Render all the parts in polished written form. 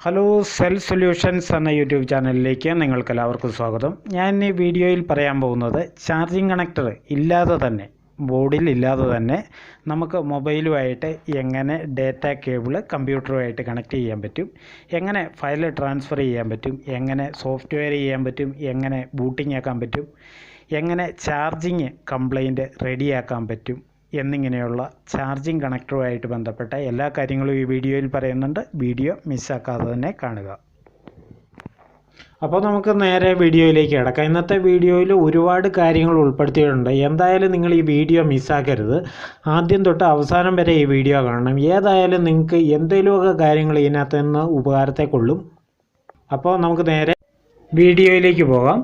Hello cell solutions എന്ന YouTube ചാനലിലേക്ക് നിങ്ങൾക്കെല്ലാവർക്കും സ്വാഗതം. ഞാൻ ഈ വീഡിയോയിൽ പറയാൻ പോകുന്നത് ചാർജിങ് കണക്ടർ ഇല്ലാതെ തന്നെ, ബോർഡിൽ ഇല്ലാതെ തന്നെ നമുക്ക് മൊബൈലുമായിട്ട് എങ്ങനെ ഡാറ്റ കേബിൾ കമ്പ്യൂട്ടറുമായിട്ട് കണക്ട് ചെയ്യാൻ പറ്റും, എങ്ങനെ ഫയൽ ട്രാൻസ്ഫർ ചെയ്യാൻ പറ്റും, എങ്ങനെ സോഫ്റ്റ്വെയർ ചെയ്യാൻ പറ്റും, എങ്ങനെ ബൂട്ടിംഗ് ആക്കാൻ പറ്റും, എങ്ങനെ ചാർജിങ് കംപ്ലൈൻറ്റ് റെഡിയാക്കാൻ പറ്റും എന്നിങ്ങനെയുള്ള ചാർജിങ് കണക്ടറുമായിട്ട് ബന്ധപ്പെട്ട എല്ലാ കാര്യങ്ങളും ഈ വീഡിയോയിൽ പറയുന്നുണ്ട്. വീഡിയോ മിസ്സാക്കാതെ തന്നെ കാണുക. അപ്പോൾ നമുക്ക് നേരെ വീഡിയോയിലേക്ക് കിടക്കാം. ഇന്നത്തെ വീഡിയോയിൽ ഒരുപാട് കാര്യങ്ങൾ ഉൾപ്പെടുത്തിയിട്ടുണ്ട്. എന്തായാലും നിങ്ങൾ ഈ വീഡിയോ മിസ്സാക്കരുത്. ആദ്യം തൊട്ട് അവസാനം വരെ ഈ വീഡിയോ കാണണം. ഏതായാലും നിങ്ങൾക്ക് എന്തെങ്കിലുമൊക്കെ കാര്യങ്ങൾ ഇതിനകത്ത് നിന്ന് ഉപകാരത്തെ കൊള്ളും. അപ്പോൾ നമുക്ക് നേരെ വീഡിയോയിലേക്ക് പോകാം.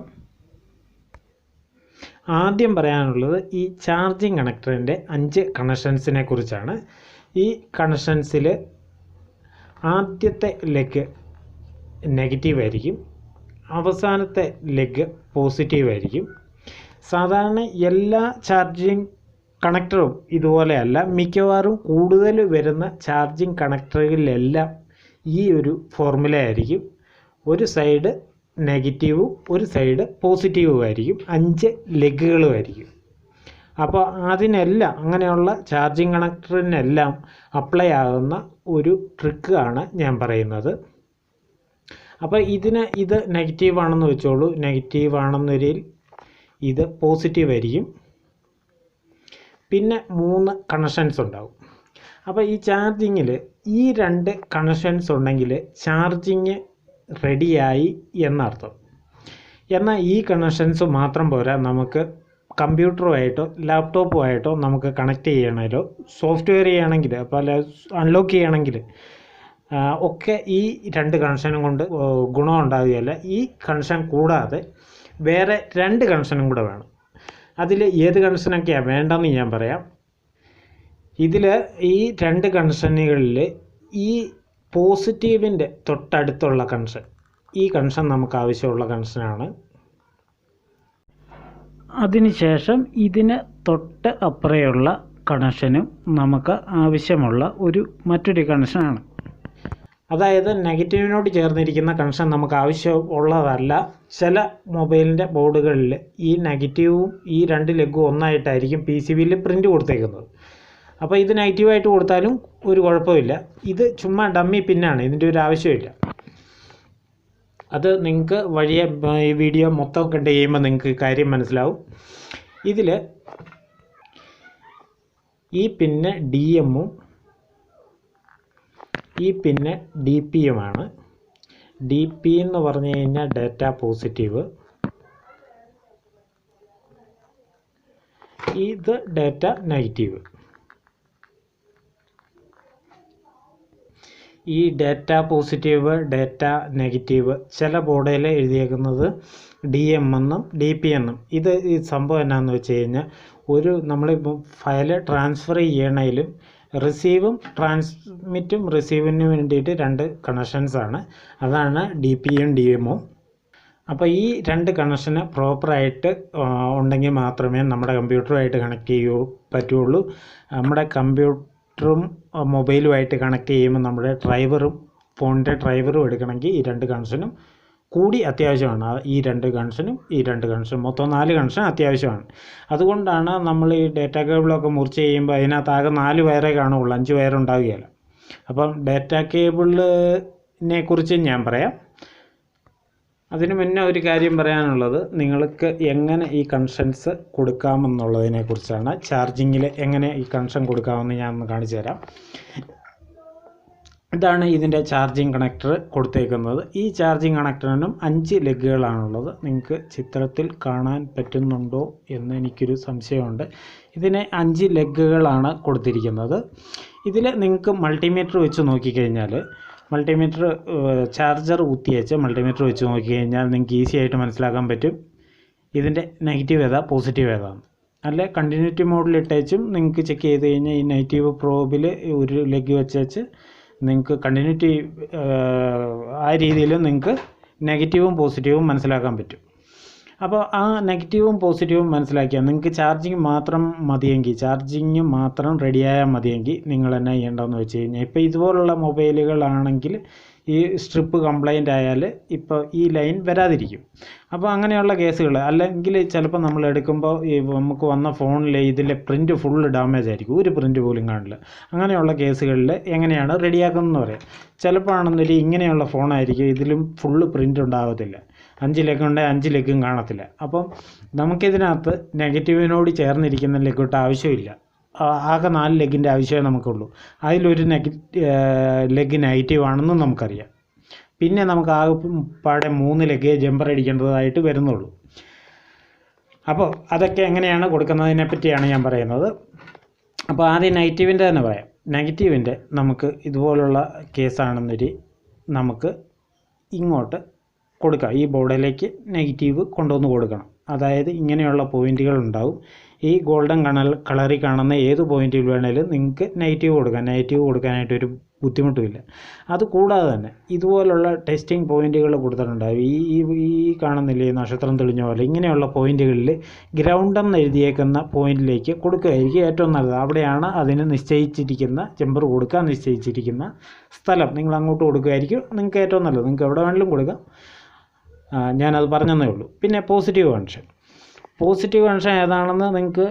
ആദ്യം പറയാനുള്ളത് ഈ ചാർജിങ് കണക്ടറിൻ്റെ 5 കണക്ഷൻസിനെ കുറിച്ചാണ്. ഈ കണക്ഷൻസിൽ ആദ്യത്തെ ലെഗ് നെഗറ്റീവ് ആയിരിക്കും, അവസാനത്തെ ലെഗ് പോസിറ്റീവ് ആയിരിക്കും. സാധാരണ എല്ലാ ചാർജിങ് കണക്ടറും ഇതുപോലെയല്ല. മിക്കവാറും കൂടുതൽ വരുന്ന ചാർജിങ് കണക്ടറുകളിലെല്ലാം ഈ ഒരു ഫോർമുല ആയിരിക്കും. ഒരു സൈഡ് നെഗറ്റീവും ഒരു സൈഡ് പോസിറ്റീവും ആയിരിക്കും. 5 ലെഗുകളുമായിരിക്കും. അപ്പോൾ അതിനെല്ലാം, അങ്ങനെയുള്ള ചാർജിങ് കണക്ടറിനെല്ലാം അപ്ലൈ ആകുന്ന ഒരു ട്രിക്കാണ് ഞാൻ പറയുന്നത്. അപ്പോൾ ഇത് നെഗറ്റീവ് ആണെന്ന് വെച്ചോളൂ. നെഗറ്റീവ് ആണെന്നൊരിൽ ഇത് പോസിറ്റീവ് ആയിരിക്കും. പിന്നെ 3 കണക്ഷൻസ് ഉണ്ടാവും. അപ്പോൾ ഈ ചാർജിങ്ങിൽ ഈ 2 കണക്ഷൻസ് ഉണ്ടെങ്കിൽ ചാർജിങ് റെഡിയായി എന്നർത്ഥം. എന്നാൽ ഈ കണക്ഷൻസ് മാത്രം പോരാ. നമുക്ക് കമ്പ്യൂട്ടറുമായിട്ടോ ലാപ്ടോപ്പുമായിട്ടോ നമുക്ക് കണക്ട് ചെയ്യണമല്ലോ, സോഫ്റ്റ്വെയർ ചെയ്യണമെങ്കിൽ, അപ്പോൾ അൺലോക്ക് ചെയ്യണമെങ്കിൽ ഒക്കെ ഈ 2 കണക്ഷനും കൊണ്ട് ഗുണം ഉണ്ടാകുകയല്ല. ഈ കണക്ഷൻ കൂടാതെ വേറെ 2 കണക്ഷനും കൂടെ വേണം. അതിൽ ഏത് കണക്ഷനൊക്കെയാണ് വേണ്ടതെന്ന് ഞാൻ പറയാം. ഇതിൽ ഈ 2 കണക്ഷനുകളിൽ ഈ പോസിറ്റീവിൻ്റെ തൊട്ടടുത്തുള്ള കണക്ഷൻ, ഈ കണക്ഷൻ നമുക്ക് ആവശ്യമുള്ള കണക്ഷനാണ്. അതിനുശേഷം ഇതിന് തൊട്ട് അപ്പുറയുള്ള കണക്ഷനും നമുക്ക് ആവശ്യമുള്ള മറ്റൊരു കണക്ഷനാണ്. അതായത് നെഗറ്റീവിനോട് ചേർന്നിരിക്കുന്ന കണക്ഷൻ നമുക്ക് ആവശ്യമുള്ളതല്ല. ചില മൊബൈലിൻ്റെ ബോർഡുകളിൽ ഈ നെഗറ്റീവും ഈ 2 ലെഗും ഒന്നായിട്ടായിരിക്കും PCBയിൽ പ്രിൻ്റ് കൊടുത്തേക്കുന്നത്. അപ്പോൾ ഇത് നെഗറ്റീവായിട്ട് കൊടുത്താലും ഒരു കുഴപ്പമില്ല. ഇത് ചുമ്മാ ഡമ്മി പിന്നാണ്, ഇതിൻ്റെ ഒരു ആവശ്യമില്ല. അത് നിങ്ങൾക്ക് വഴിയെ ഈ വീഡിയോ മൊത്തം കണ്ട് കഴിയുമ്പോൾ നിങ്ങൾക്ക് കാര്യം മനസ്സിലാവും. ഇതിൽ ഈ പിന്നെ DM-ഉം ഈ പിന്നെ DP-യുമാണ്. DP എന്ന് പറഞ്ഞു കഴിഞ്ഞാൽ ഡാറ്റ പോസിറ്റീവ്, ഇത് ഡാറ്റ നെഗറ്റീവ്. ഈ ഡാറ്റ പോസിറ്റീവ്, ഡാറ്റ നെഗറ്റീവ് ചില ബോർഡിൽ എഴുതിയേക്കുന്നത് DM എന്നും DP എന്നും. ഈ സംഭവം എന്നാന്ന് വെച്ച് കഴിഞ്ഞാൽ നമ്മളിപ്പോൾ ഫയൽ ട്രാൻസ്ഫർ ചെയ്യണേലും ട്രാൻസ്മിറ്റും റിസീവിന് വേണ്ടിയിട്ട് 2 കണക്ഷൻസാണ്. അതാണ് DP-യും DM-ഉം. അപ്പോൾ ഈ 2 കണക്ഷന് പ്രോപ്പറായിട്ട് ഉണ്ടെങ്കിൽ മാത്രമേ നമ്മുടെ കമ്പ്യൂട്ടറുമായിട്ട് കണക്ട് പറ്റുള്ളൂ. നമ്മുടെ കമ്പ്യൂട്ടറും മൊബൈലുമായിട്ട് കണക്ട് ചെയ്യുമ്പോൾ നമ്മുടെ ഫോണിൻ്റെ ഡ്രൈവറും എടുക്കണമെങ്കിൽ ഈ 2 കണക്ഷനും കൂടി അത്യാവശ്യമാണ്. ഈ 2 കണക്ഷനും മൊത്തം 4 കണക്ഷൻ അത്യാവശ്യമാണ്. അതുകൊണ്ടാണ് നമ്മൾ ഈ ഡാറ്റ കേബിളൊക്കെ മുറിച്ച് ചെയ്യുമ്പോൾ അതിനകത്താകെ 4 വയറേ കാണുകയുള്ളൂ, 5 വയറുണ്ടാവുകയില്ല. അപ്പം ഡാറ്റ കേബിളിനെ കുറിച്ച് ഞാൻ പറയാം. അതിന് മുന്നേ ഒരു കാര്യം പറയാനുള്ളത്, നിങ്ങൾക്ക് എങ്ങനെ ഈ കണക്ഷൻസ് കൊടുക്കാമെന്നുള്ളതിനെ കുറിച്ചാണ്. ചാർജിങ്ങിൽ എങ്ങനെ ഈ കണക്ഷൻ കൊടുക്കാമെന്ന് ഞാൻ ഒന്ന് കാണിച്ചു തരാം. ഇതാണ് ഇതിൻ്റെ ചാർജിങ് കണക്ടർ കൊടുത്തേക്കുന്നത്. ഈ ചാർജിങ് കണക്ടറിനും 5 ലെഗുകളാണുള്ളത്. നിങ്ങൾക്ക് ചിത്രത്തിൽ കാണാൻ പറ്റുന്നുണ്ടോ എന്ന് എനിക്കൊരു സംശയമുണ്ട്. ഇതിന് 5 ലെഗുകളാണ് കൊടുത്തിരിക്കുന്നത്. ഇതിൽ നിങ്ങൾക്ക് മൾട്ടിമീറ്റർ വെച്ച് നോക്കിക്കഴിഞ്ഞാൽ, ചാർജർ കുത്തിവെച്ച് മൾട്ടിമീറ്റർ വെച്ച് നോക്കിക്കഴിഞ്ഞാൽ നിങ്ങൾക്ക് ഈസി ആയിട്ട് മനസ്സിലാക്കാൻ പറ്റും ഇതിൻ്റെ നെഗറ്റീവ് ഏതാ പോസിറ്റീവ് ഏതാന്ന്. അല്ലെ കണ്ടിന്യൂറ്റി മോഡിലിട്ടേച്ചും നിങ്ങൾക്ക് ചെക്ക് ചെയ്ത് കഴിഞ്ഞാൽ ഈ നെഗറ്റീവ് പ്രോബിൽ ഒരു ലെഗ് വെച്ച് നിങ്ങൾക്ക് കണ്ടിന്യൂറ്റി ആ രീതിയിൽ നിങ്ങൾക്ക് നെഗറ്റീവും പോസിറ്റീവും മനസ്സിലാക്കാൻ പറ്റും. അപ്പോൾ ആ നെഗറ്റീവും പോസിറ്റീവും മനസ്സിലാക്കിയാൽ നിങ്ങൾക്ക് ചാർജിങ് മാത്രം റെഡിയായാൽ മതിയെങ്കിൽ നിങ്ങൾ എന്നാ ചെയ്യേണ്ടതെന്ന് വെച്ച് കഴിഞ്ഞാൽ, ഇപ്പോൾ ഇതുപോലുള്ള മൊബൈലുകളാണെങ്കിൽ ഈ സ്ട്രിപ്പ് കംപ്ലൈൻ്റ് ആയാൽ ഇപ്പോൾ ഈ ലൈൻ വരാതിരിക്കും. അപ്പോൾ അങ്ങനെയുള്ള കേസുകൾ, അല്ലെങ്കിൽ ചിലപ്പോൾ നമ്മൾ എടുക്കുമ്പോൾ ഈ നമുക്ക് വന്ന ഫോണിൽ ഇതിലെ പ്രിൻ്റ് ഫുള്ള് ഡാമേജ് ആയിരിക്കും, ഒരു പ്രിൻ്റ് പോലും കാണില്ല. അങ്ങനെയുള്ള കേസുകളിൽ എങ്ങനെയാണ് റെഡിയാക്കുന്നതെന്ന് പറയാം. ചിലപ്പോൾ ആണെന്നൊരു ഇങ്ങനെയുള്ള ഫോണായിരിക്കും, ഇതിലും ഫുള്ള് പ്രിൻ്റ് ഉണ്ടാകത്തില്ല, 5 ലെഗ് ഉണ്ടെങ്കിൽ 5 ലെഗും കാണത്തില്ല. അപ്പം നമുക്കിതിനകത്ത് നെഗറ്റീവിനോട് ചേർന്നിരിക്കുന്ന ലെഗിട്ട് ആവശ്യമില്ല, ആകെ 4 ലെഗിൻ്റെ ആവശ്യമേ നമുക്കുള്ളൂ. അതിലൊരു ലെഗ് നെഗറ്റീവ് ആണെന്നും നമുക്കറിയാം. പിന്നെ നമുക്ക് ആകെ പാടെ 3 ലെഗ് ജമ്പർ അടിക്കേണ്ടതായിട്ട് വരുന്നുള്ളൂ. അപ്പോൾ അതൊക്കെ എങ്ങനെയാണ് കൊടുക്കുന്നതിനെ പറ്റിയാണ് ഞാൻ പറയുന്നത്. അപ്പോൾ ആദ്യം നെഗറ്റീവിൻ്റെ തന്നെ പറയാം. നെഗറ്റീവിൻ്റെ നമുക്ക് ഇതുപോലുള്ള കേസാണെന്നൊരു നമുക്ക് ഇങ്ങോട്ട് കൊടുക്കാം, ഈ ബോർഡിലേക്ക് നെഗറ്റീവ് കൊണ്ടുവന്ന് കൊടുക്കണം. അതായത് ഇങ്ങനെയുള്ള പോയിൻറ്റുകൾ ഉണ്ടാവും. ഈ ഗോൾഡൻ കളറിൽ കാണുന്ന ഏത് പോയിൻറ്റിൽ വേണേലും നിങ്ങൾക്ക് നെഗറ്റീവ് കൊടുക്കാം. നെഗറ്റീവ് കൊടുക്കാനായിട്ടൊരു ബുദ്ധിമുട്ടുമില്ല. അതുകൂടാതെ തന്നെ ഇതുപോലുള്ള ടെസ്റ്റിംഗ് പോയിൻറ്റുകൾ കൊടുത്തിട്ടുണ്ടാവും. ഈ കാണുന്നില്ലേ നക്ഷത്രം തെളിഞ്ഞ പോലെ ഇങ്ങനെയുള്ള പോയിൻറ്റുകളിൽ ഗ്രൗണ്ട് എന്ന് എഴുതിയേക്കുന്ന പോയിൻറ്റിലേക്ക് കൊടുക്കുകയായിരിക്കും ഏറ്റവും നല്ലത്. അവിടെയാണ് അതിന് നിശ്ചയിച്ചിരിക്കുന്ന ജമ്പർ കൊടുക്കാൻ നിശ്ചയിച്ചിരിക്കുന്ന സ്ഥലം. നിങ്ങൾ അങ്ങോട്ട് കൊടുക്കുകയായിരിക്കും നിങ്ങൾക്ക് ഏറ്റവും നല്ലത്. നിങ്ങൾക്ക് എവിടെ വേണമെങ്കിലും കൊടുക്കാം, ഞാനത് പറഞ്ഞതേ ഉള്ളൂ. പിന്നെ പോസിറ്റീവ് കണക്ഷൻ. പോസിറ്റീവ് കണക്ഷൻ ഏതാണെന്ന് നിങ്ങൾക്ക്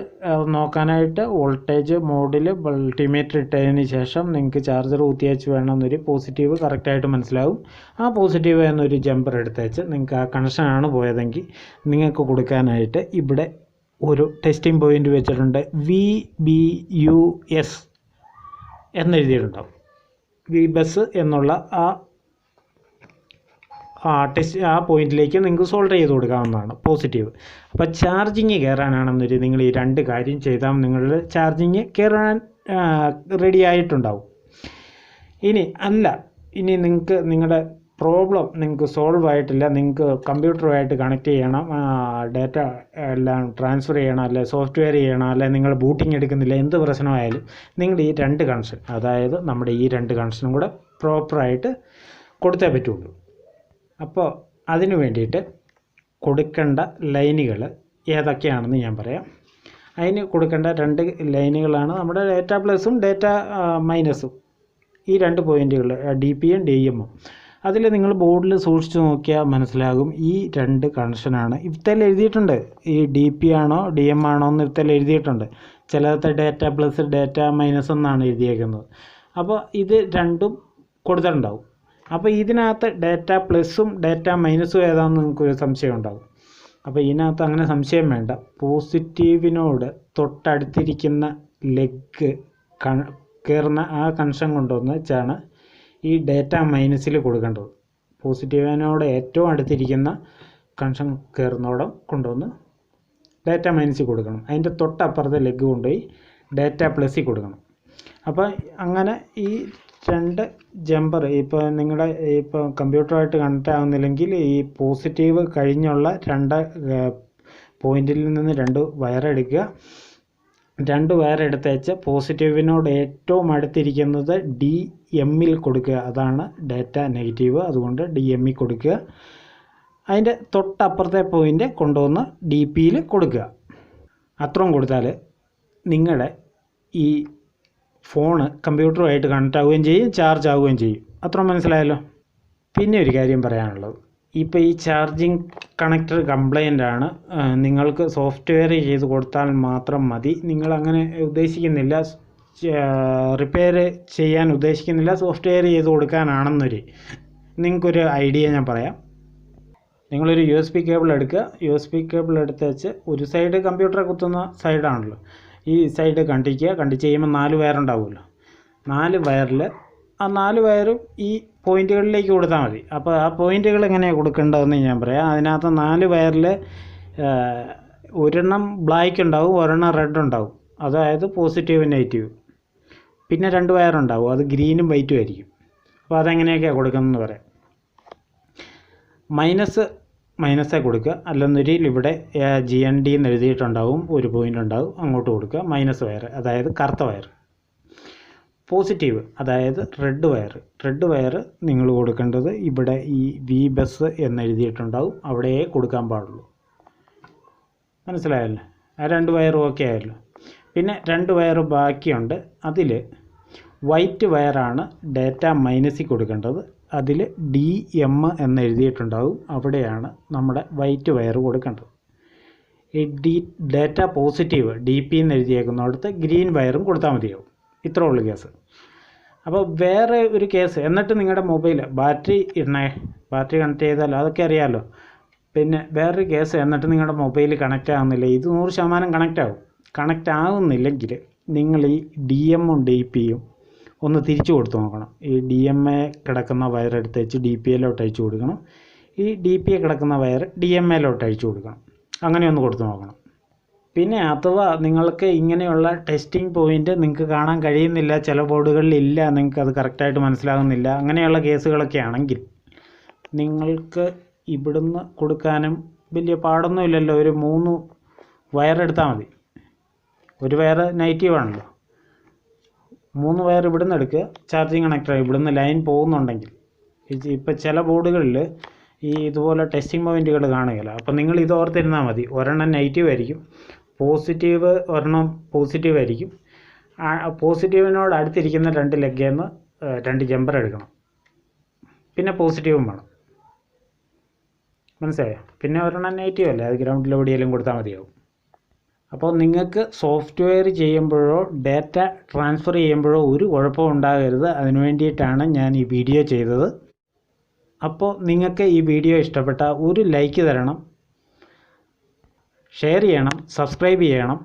നോക്കാനായിട്ട് വോൾട്ടേജ് മോഡിൽ മൾട്ടിമീറ്റർ ഇട്ടതിന് ശേഷം നിങ്ങൾക്ക് ചാർജർ കുത്തിയച്ച് വേണമെന്നൊരു പോസിറ്റീവ് കറക്റ്റായിട്ട് മനസ്സിലാവും. ആ പോസിറ്റീവ് എന്നൊരു ജമ്പർ എടുത്തേച്ച് നിങ്ങൾക്ക് ആ കണക്ഷനാണ് പോയതെങ്കിൽ നിങ്ങൾക്ക് കൊടുക്കാനായിട്ട് ഇവിടെ ഒരു ടെസ്റ്റിംഗ് പോയിൻ്റ് വെച്ചിട്ടുണ്ട്. VBUS എന്നെഴുതിയിട്ടുണ്ടാവും. VBUS എന്നുള്ള ആ പോയിന്റിലേക്ക് നിങ്ങൾക്ക് സോൾഡർ ചെയ്ത് കൊടുക്കാവുന്നതാണ് പോസിറ്റീവ്. അപ്പോൾ ചാർജിങ് കയറാനാണെന്നൊരു നിങ്ങൾ ഈ 2 കാര്യം ചെയ്താൽ നിങ്ങളുടെ ചാർജിങ് കയറാൻ റെഡി ആയിട്ടുണ്ടാവും. ഇനി നിങ്ങൾക്ക് നിങ്ങളുടെ പ്രോബ്ലം നിങ്ങൾക്ക് സോൾവ് ആയിട്ടില്ല, നിങ്ങൾക്ക് കമ്പ്യൂട്ടറുമായിട്ട് കണക്ട് ചെയ്യണം, ഡാറ്റ എല്ലാം ട്രാൻസ്ഫർ ചെയ്യണം, അല്ലെ സോഫ്റ്റ്വെയർ ചെയ്യണം, അല്ലെ നിങ്ങൾ ബൂട്ടിങ് എടുക്കുന്നില്ല, എന്ത് പ്രശ്നമായാലും നിങ്ങൾ ഈ 2 കണക്ഷൻ, അതായത് നമ്മുടെ ഈ 2 കണക്ഷനും കൂടെ പ്രോപ്പറായിട്ട് കൊടുത്തേ പറ്റുള്ളൂ. അപ്പോൾ അതിന് വേണ്ടിയിട്ട് കൊടുക്കേണ്ട ലൈനുകൾ ഏതൊക്കെയാണെന്ന് ഞാൻ പറയാം. അതിന് കൊടുക്കേണ്ട 2 ലൈനുകളാണ് നമ്മുടെ ഡാറ്റ പ്ലസും ഡാറ്റ മൈനസും. ഈ 2 പോയിൻറ്റുകൾ DPയും DMഉം. അതിൽ നിങ്ങൾ ബോർഡിൽ സൂക്ഷിച്ച് നോക്കിയാൽ മനസ്സിലാകും ഈ 2 കണക്ഷനാണ് ഇവിടത്തേൽ എഴുതിയിട്ടുണ്ട്. ഈ DP ആണോ DM ആണോ എന്ന് ഇവിടത്തേൽ എഴുതിയിട്ടുണ്ട്. ചിലത്തെ ഡാറ്റ പ്ലസ് ഡാറ്റ മൈനസ് എന്നാണ് എഴുതിയേക്കുന്നത്. അപ്പോൾ ഇത് 2ഉം കൊടുത്തിട്ടുണ്ടാവും. അപ്പോൾ ഇതിനകത്ത് ഡാറ്റ പ്ലസും ഡാറ്റ മൈനസും ഏതാണെന്ന് നിങ്ങൾക്കൊരു സംശയം ഉണ്ടാകും. അപ്പോൾ ഇതിനകത്ത് അങ്ങനെ സംശയം വേണ്ട. പോസിറ്റീവിനോട് തൊട്ടടുത്തിരിക്കുന്ന ലെഗ് കയറുന്ന ആ കണക്ഷൻ കൊണ്ടുവന്ന് വെച്ചാണ് ഈ ഡാറ്റ മൈനസിൽ കൊടുക്കേണ്ടത്. പോസിറ്റീവിനോട് ഏറ്റവും അടുത്തിരിക്കുന്ന കണക്ഷൻ കയറുന്നോടം കൊണ്ടുവന്ന് ഡാറ്റ മൈനസിൽ കൊടുക്കണം. അതിൻ്റെ തൊട്ടപ്പുറത്തെ ലെഗ് കൊണ്ടുപോയി ഡാറ്റ പ്ലസിൽ കൊടുക്കണം. അപ്പോൾ അങ്ങനെ ഈ 2 ജമ്പർ ഇപ്പോൾ നിങ്ങളുടെ ഇപ്പോൾ കമ്പ്യൂട്ടറുമായിട്ട് കണക്റ്റ് ആവുന്നില്ലെങ്കിൽ ഈ പോസിറ്റീവ് കഴിഞ്ഞുള്ള 2 പോയിൻറ്റിൽ നിന്ന് 2 വയറെടുക്കുക. 2 വയറെടുത്തേച്ച് പോസിറ്റീവിനോട് ഏറ്റവും അടുത്തിരിക്കുന്നത് DMൽ കൊടുക്കുക. അതാണ് ഡാറ്റ നെഗറ്റീവ്, അതുകൊണ്ട് DMൽ കൊടുക്കുക. അതിൻ്റെ തൊട്ടപ്പുറത്തെ പോയിൻ്റ് കൊണ്ടുവന്ന് DPയിൽ കൊടുക്കുക. അത്രയും കൊടുത്താൽ നിങ്ങളുടെ ഈ ഫോണ് കമ്പ്യൂട്ടറുമായിട്ട് കണക്റ്റ് ആവുകയും ചെയ്യും, ചാർജ് ആവുകയും ചെയ്യും. അത്ര മനസ്സിലായല്ലോ. പിന്നെ ഒരു കാര്യം പറയാനുള്ളത്, ഇപ്പോൾ ഈ ചാർജിങ് കണക്ടർ കംപ്ലൈൻ്റ് ആണ്. നിങ്ങൾക്ക് സോഫ്റ്റ്വെയർ ചെയ്ത് കൊടുത്താൽ മാത്രം മതി. നിങ്ങളങ്ങനെ ഉദ്ദേശിക്കുന്നില്ല, റിപ്പയർ ചെയ്യാൻ ഉദ്ദേശിക്കുന്നില്ല, സോഫ്റ്റ്വെയർ ചെയ്ത് കൊടുക്കാനാണെന്നൊരു നിങ്ങൾക്കൊരു ഐഡിയ ഞാൻ പറയാം. നിങ്ങളൊരു USB കേബിൾ എടുക്കുക. USB കേബിൾ എടുത്ത് വെച്ച് ഒരു സൈഡ് കമ്പ്യൂട്ടറെ കുത്തുന്ന സൈഡാണല്ലോ, ഈ സൈഡ് കണ്ടിച്ച് കഴിയുമ്പോൾ 4 വയറുണ്ടാവുമല്ലോ. 4 വയറിൽ ആ 4 വയറും ഈ പോയിൻറ്റുകളിലേക്ക് കൊടുത്താൽ മതി. അപ്പോൾ ആ പോയിൻറ്റുകൾ എങ്ങനെയാണ് കൊടുക്കേണ്ടതെന്ന് ഞാൻ പറയാം. അതിനകത്ത് 4 വയറിൽ ഒരെണ്ണം ബ്ലാക്ക് ഉണ്ടാവും, ഒരെണ്ണം റെഡ് ഉണ്ടാവും, അതായത് പോസിറ്റീവ് നെഗറ്റീവ്. പിന്നെ 2 വയറുണ്ടാവും, അത് ഗ്രീനും വൈറ്റും ആയിരിക്കും. അപ്പോൾ അതെങ്ങനെയൊക്കെയാണ് കൊടുക്കുന്നതെന്ന് പറയാം. മൈനസേ കൊടുക്കുക. അല്ലെന്നൊരിൽ ഇവിടെ GND എന്ന് എഴുതിയിട്ടുണ്ടാവും, ഒരു പോയിൻ്റ് ഉണ്ടാവും, അങ്ങോട്ട് കൊടുക്കുക. മൈനസ് വയർ, അതായത് കറുത്ത വയർ. പോസിറ്റീവ്, അതായത് റെഡ് വയർ നിങ്ങൾ കൊടുക്കേണ്ടത് ഇവിടെ ഈ VBUS എന്ന് എഴുതിയിട്ടുണ്ടാവും, അവിടെയേ കൊടുക്കാൻ പാടുള്ളൂ. മനസ്സിലായല്ലോ? ആ 2 വയറും ഓക്കെ ആയല്ലോ. പിന്നെ 2 വയർ ബാക്കിയുണ്ട്. അതിൽ വൈറ്റ് വയറാണ് ഡാറ്റ മൈനസിൽ കൊടുക്കേണ്ടത്. അതിൽ DM എന്ന് എഴുതിയിട്ടുണ്ടാവും. അവിടെയാണ് നമ്മുടെ വൈറ്റ് വയർ കൊടുക്കേണ്ടത്. ഈ ഡാറ്റ പോസിറ്റീവ് DP എന്ന് എഴുതിയേക്കുന്നിടത്ത് ഗ്രീൻ വയറും കൊടുത്താൽ മതിയാവും. ഇത്രേ ഉള്ളൂ കേസ്. അപ്പോൾ വേറെ ഒരു കേസ്, എന്നിട്ട് നിങ്ങളുടെ മൊബൈൽ ബാറ്ററി ബാറ്ററി കണക്ട് ചെയ്താൽ അതൊക്കെ അറിയാമല്ലോ. പിന്നെ വേറൊരു കേസ്, എന്നിട്ട് നിങ്ങളുടെ മൊബൈൽ കണക്റ്റ് ആകുന്നില്ല. ഇത് 100% കണക്റ്റ് ആകും. കണക്റ്റ് ആകുന്നില്ലെങ്കിൽ നിങ്ങൾ ഈ DMഉം DPയും ഒന്ന് തിരിച്ചു കൊടുത്ത് നോക്കണം. ഈ DMA കിടക്കുന്ന വയർ എടുത്ത് വെച്ച് DPAയിലോട്ട് അയച്ചു കൊടുക്കണം. ഈ DPA കിടക്കുന്ന വയർ DMAയിലോട്ട് അയച്ചു കൊടുക്കണം. അങ്ങനെ ഒന്ന് കൊടുത്ത് നോക്കണം. പിന്നെ അഥവാ നിങ്ങൾക്ക് ഇങ്ങനെയുള്ള ടെസ്റ്റിംഗ് പോയിൻ്റ് നിങ്ങൾക്ക് കാണാൻ കഴിയുന്നില്ല, ചില ബോർഡുകളിലില്ല, നിങ്ങൾക്ക് അത് കറക്റ്റായിട്ട് മനസ്സിലാകുന്നില്ല, അങ്ങനെയുള്ള കേസുകളൊക്കെ ആണെങ്കിൽ നിങ്ങൾക്ക് ഇവിടുന്ന് കൊടുക്കാനും വലിയ പാടൊന്നുമില്ലല്ലോ. ഒരു 3 വയർ എടുത്താൽ മതി. ഒരു വയർ നെഗറ്റീവ് ആണല്ലോ. 3 വയർ ഇവിടുന്ന് എടുക്കുക, ചാർജിങ് കണക്ടർ ഇവിടുന്ന് ലൈൻ പോകുന്നുണ്ടെങ്കിൽ. ഇപ്പോൾ ചില ബോർഡുകളിൽ ഈ ഇതുപോലെ ടെസ്റ്റിംഗ് പോയിൻറ്റുകൾ കാണുകയില്ല. അപ്പോൾ നിങ്ങൾ ഇത് ഓർത്തിരുന്നാൽ മതി. ഒരെണ്ണം നെഗറ്റീവ് ആയിരിക്കും, പോസിറ്റീവ് ഒരെണ്ണം പോസിറ്റീവ് ആയിരിക്കും. പോസിറ്റീവിനോട് അടുത്തിരിക്കുന്ന 2 ലെഗിൽ നിന്ന് 2 ജമ്പർ എടുക്കണം. പിന്നെ പോസിറ്റീവും വേണം, മനസ്സിലായോ? പിന്നെ ഒരെണ്ണം നെഗറ്റീവ് അല്ലേ, അത് ഗ്രൗണ്ടിൽ എവിടെയെങ്കിലും കൊടുത്താൽ മതിയാവും. അപ്പോൾ നിങ്ങൾക്ക് സോഫ്റ്റ്വെയർ ചെയ്യുമ്പോഴോ ഡാറ്റ ട്രാൻസ്ഫർ ചെയ്യുമ്പോഴോ ഒരു കുഴപ്പവും ഉണ്ടാകരുത്. അതിനു വേണ്ടിയിട്ടാണ് ഞാൻ ഈ വീഡിയോ ചെയ്തത്. അപ്പോൾ നിങ്ങൾക്ക് ഈ വീഡിയോ ഇഷ്ടപ്പെട്ട ഒരു ലൈക്ക് തരണം, ഷെയർ ചെയ്യണം, സബ്സ്ക്രൈബ് ചെയ്യണം.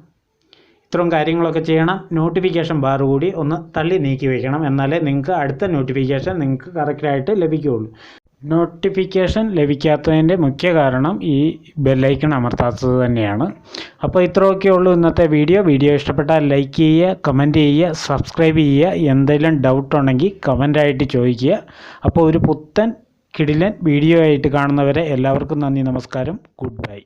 ഇത്രയും കാര്യങ്ങളൊക്കെ ചെയ്യണം. നോട്ടിഫിക്കേഷൻ ബാർ കൂടി ഒന്ന് തള്ളി നീക്കി വയ്ക്കണം. എന്നാലേ നിങ്ങൾക്ക് അടുത്ത നോട്ടിഫിക്കേഷൻ നിങ്ങൾക്ക് കറക്റ്റായിട്ട് ലഭിക്കുകയുള്ളൂ. നോട്ടിഫിക്കേഷൻ ലഭിക്കാത്തതിൻ്റെ മുഖ്യ കാരണം ഈ ബെല്ലൈക്കൺ അമർത്താത്തത് തന്നെയാണ്. അപ്പോൾ ഇത്രയൊക്കെ ഉള്ളൂ ഇന്നത്തെ വീഡിയോ ഇഷ്ടപ്പെട്ടാൽ ലൈക്ക് ചെയ്യുക, കമൻറ്റ് ചെയ്യുക, സബ്സ്ക്രൈബ് ചെയ്യുക. എന്തെങ്കിലും ഡൗട്ട് ഉണ്ടെങ്കിൽ കമൻ്റായിട്ട് ചോദിക്കുക. അപ്പോൾ ഒരു പുത്തൻ കിടിലൻ വീഡിയോ ആയിട്ട് കാണുന്നവരെ എല്ലാവർക്കും നന്ദി, നമസ്കാരം, ഗുഡ് ബൈ.